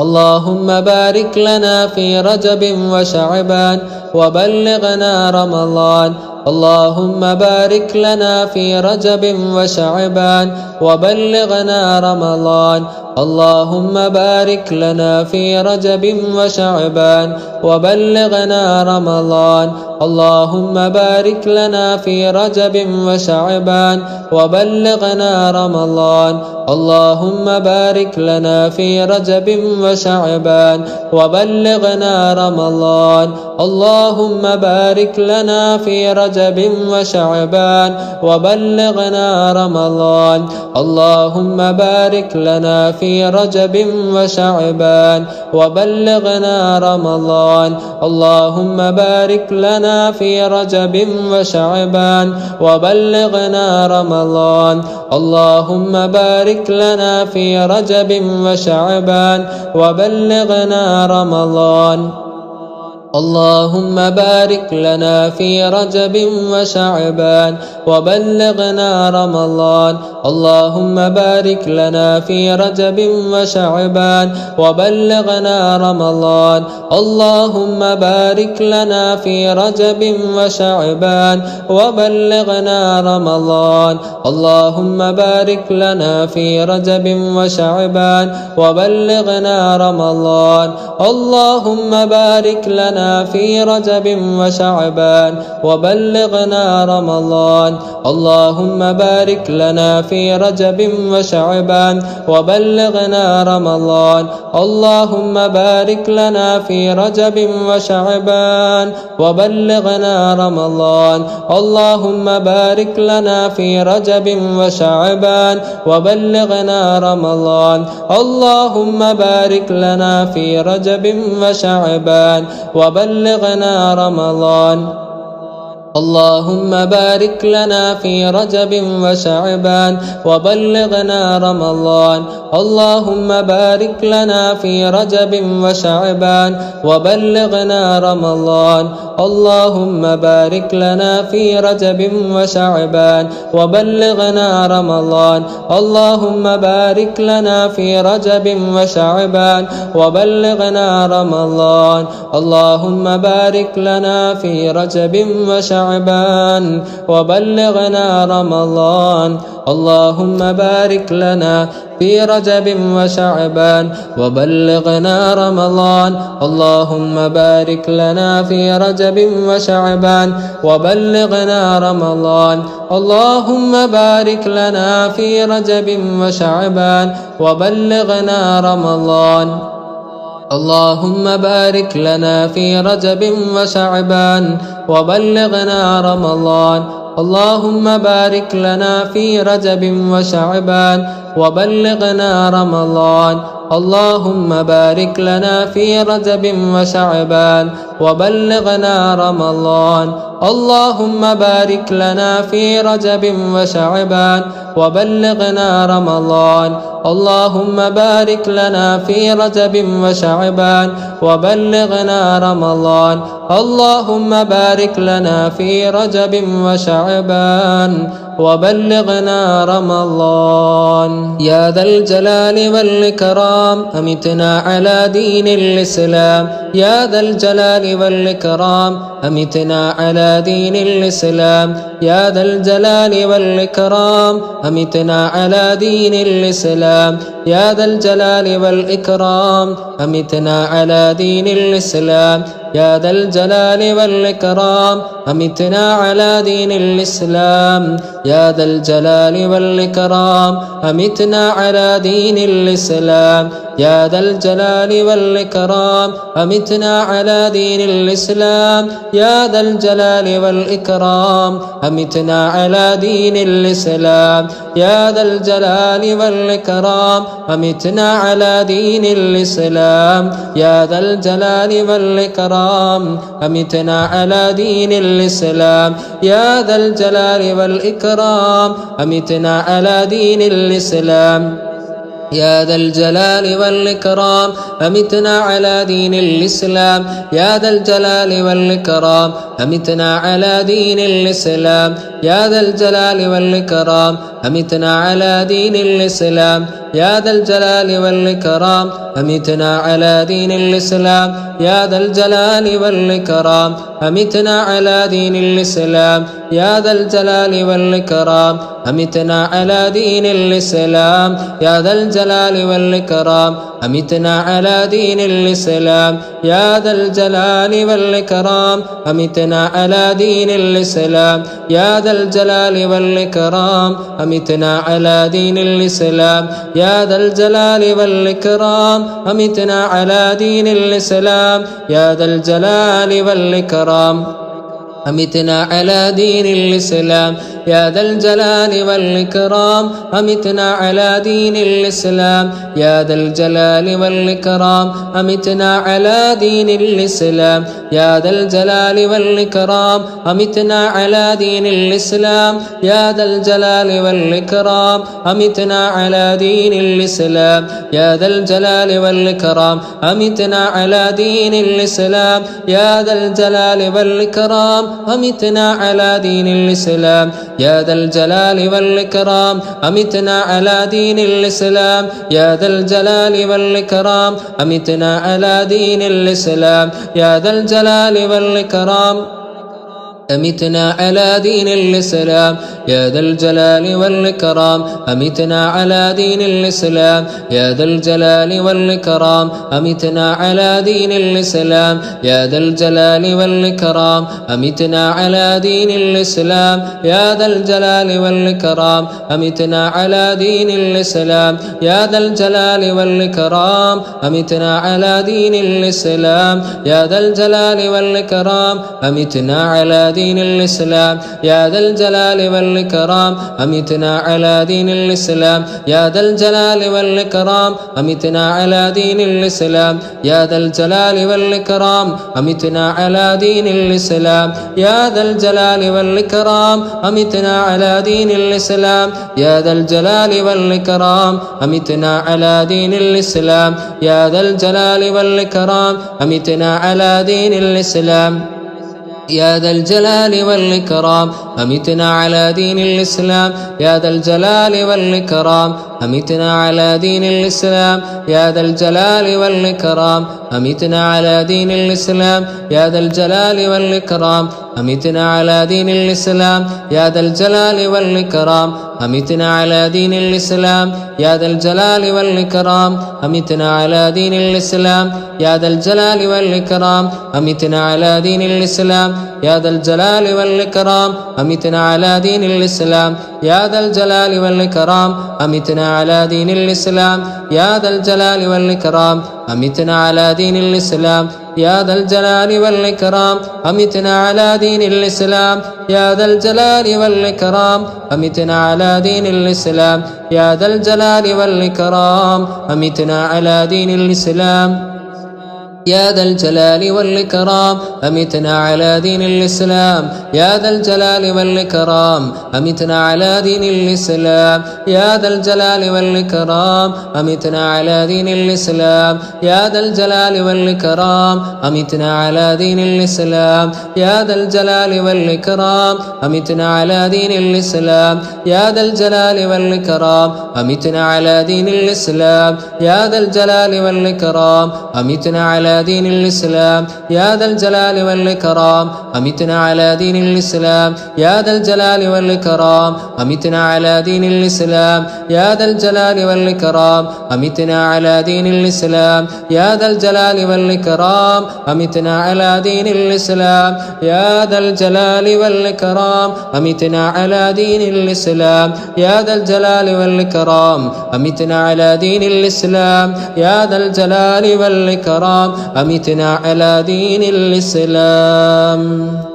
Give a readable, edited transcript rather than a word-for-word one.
اللهم بارك لنا في رجب وشعبان وبلغنا رمضان. اللهم بارك لنا في رجب وشعبان وبلغنا رمضان. اللهم بارك لنا في رجب وشعبان وبلغنا رمضان. اللهم بارك لنا في رجب وشعبان وبلغنا رمضان. اللهم بارك لنا في رجب وشعبان وبلغنا رمضان. اللهم بارك لنا في رجب وشعبان وبلغنا رمضان. اللهم بارك لنا في رجب وشعبان وبلغنا رمضان. اللهم بارك لنا في رجب وشعبان وبلغنا رمضان. اللهم بارك لنا في رجب وشعبان وبلغنا رمضان. اللهم بارك لنا في رجب وشعبان وبلغنا رمضان. اللهم بارك لنا في رجب وشعبان وبلغنا رمضان. اللهم بارك لنا في رجب وشعبان وبلغنا رمضان. اللهم بارك لنا في رجب وشعبان وبلغنا رمضان. اللهم بارك لنا في رجب وشعبان وبلغنا رمضان. اللهم بارك لنا في رجب وشعبان وبلغنا رمضان. اللهم بارك لنا في رجب وشعبان وبلغنا رمضان. اللهم بارك لنا في رجب وشعبان وبلغنا رمضان. اللهم بارك لنا في رجب وشعبان وبلغنا رمضان. اللهم بارك لنا في رجب وشعبان وبلغنا رمضان. اللهم بارك لنا في رجب وشعبان وبلغنا رمضان. اللهم بارك لنا في رجب وشعبان وبلغنا رمضان. اللهم بارك لنا في رجب وشعبان وبلغنا رمضان. اللهم بارك لنا في رجب وشعبان وبلغنا رمضان. اللهم بارك لنا في رجب وشعبان وبلغنا رمضان. اللهم بارك لنا في رجب وشعبان وبلغنا رمضان. اللهم بارك لنا في رجب وشعبان وبلغنا رمضان. اللهم بارك لنا في رجب وشعبان وبلغنا رمضان. اللهم بارك لنا في رجب وشعبان وبلغنا رمضان. اللهم بارك لنا في رجب وشعبان وبلغنا رمضان. اللهم بارك لنا في رجب وشعبان وبلغنا رمضان. اللهم بارك لنا في رجب وشعبان وبلغنا رمضان. اللهم بارك لنا في رجب وشعبان وبلغنا رمضان. يا ذا الجلال والإكرام أمتنا على دين الإسلام. يا ذا الجلال والإكرام أمتنا على دين الإسلام. يا ذا الجلال والإكرام أمتنا على دين الإسلام. يا ذا الجلال والإكرام أمتنا على دين الإسلام. يا ذا الجلال والإكرام أمتنا على دين الإسلام. يا ذا الجلال والإكرام أمتنا على دين الإسلام. يا ذا الجلال والإكرام أمتنا على دين الإسلام. يا ذا الجلال والإكرام أمتنا على دين الإسلام. يا ذا الجلال والإكرام أمتنا على دين الإسلام. يا ذا الجلال والإكرام أمتنا على دين الإسلام. يا ذا الجلال والإكرام أمتنا على دين الإسلام. يا ذا الجلال والإكرام أمتنا على دين الإسلام يا ذا الجلال والإكرام أمتنا على دين الإسلام يا ذا الجلال والإكرام أمتنا على دين الإسلام يا ذا الجلال والإكرام أمتنا على دين الإسلام يا ذا الجلال والإكرام أمتنا على دين الإسلام يا ذا الجلال والإكرام أمتنا على دين الإسلام يا ذا الجلال والإكرام أمتنا على دين الإسلام يا ذا الجلال والإكرام أمتنا على دين الإسلام يا ذا الجلال والإكرام أمتنا على دين الإسلام يا ذا الجلال والإكرام أمتنا على دين الإسلام يا ذا الجلال والإكرام أمتنا على دين الإسلام يا ذا الجلال والإكرام أمتنا على دين الإسلام يا ذا الجلال والإكرام أمتنا على دين الإسلام يا ذا الجلال والإكرام أمتنا على دين الإسلام يا ذا الجلال والإكرام أمتنا على دين الإسلام يا ذا الجلال والإكرام أمتنا على دين الإسلام يا ذا الجلال والإكرام أمتنا على دين الإسلام يا ذا الجلال والإكرام أمتنا على دين الإسلام يا ذا الجلال والإكرام أمتنا على دين الإسلام يا ذا الجلال والإكرام أمتنا على دين الإسلام يا ذا الجلال والإكرام أمتنا على دين الإسلام يا ذا الجلال والإكرام أمتنا على دين الإسلام يا ذا الجلال والإكرام أمتنا على دين الإسلام يا ذا الجلال والإكرام أمتنا على دين الإسلام يا ذا الجلال والإكرام أمتنا على دين الإسلام يا ذا الجلال والإكرام أمتنا على دين الإسلام يا ذا الجلال والإكرام أمتنا على دين الإسلام يا ذا الجلال والإكرام أمتنا على دين الإسلام يا ذا الجلال والإكرام أمتنا على دين الإسلام يا ذا الجلال والإكرام أمتنا على دين الإسلام يا ذا الجلال والإكرام أمتنا على دين الإسلام يا ذا الجلال والإكرام أمتنا على دين الإسلام يا ذا الجلال والإكرام أمتنا على دين الإسلام يا ذا الجلال والإكرام أمتنا على دين الإسلام يا ذا الجلال والإكرام أمتنا على دين الإسلام يا ذا الجلال والإكرام أمتنا على دين الإسلام يا ذا الجلال والإكرام أمتنا على دين الإسلام يا ذا الجلال والإكرام أمتنا على دين الإسلام يا ذا الجلال والإكرام أمتنا على دين الإسلام يا ذا الجلال والإكرام أمتنا على دين الإسلام يا ذا الجلال والإكرام أمتنا على دين الإسلام يا ذا الجلال والإكرام أمتنا على دين الإسلام يا ذا الجلال والإكرام أمتنا على دين الإسلام يا ذا الجلال والإكرام أمتنا على دين الإسلام يا ذا الجلال والإكرام أمتنا على دين الإسلام يا ذا الجلال والإكرام أمتنا على دين الإسلام يا ذا الجلال والإكرام أمتنا على دين الإسلام يا ذا الجلال والإكرام أمتنا على دين الإسلام يا ذا الجلال والإكرام أمتنا على دين الإسلام يا ذا الجلال والإكرام أمتنا على دين الإسلام يا ذا الجلال والإكرام أمتنا على دين الإسلام يا ذا الجلال والإكرام أمتنا على دين الإسلام يا ذا الجلال والإكرام أمتنا على دين الإسلام يا ذا الجلال والإكرام أمتنا على دين الإسلام يا ذا الجلال والإكرام أمتنا على دين الإسلام يا ذا الجلال والإكرام أمتنا على دين الإسلام يا ذا الجلال والإكرام أمتنا على دين الإسلام يا ذا الجلال والإكرام أمتنا على دين الإسلام يا ذا الجلال والإكرام أمتنا على دين الإسلام.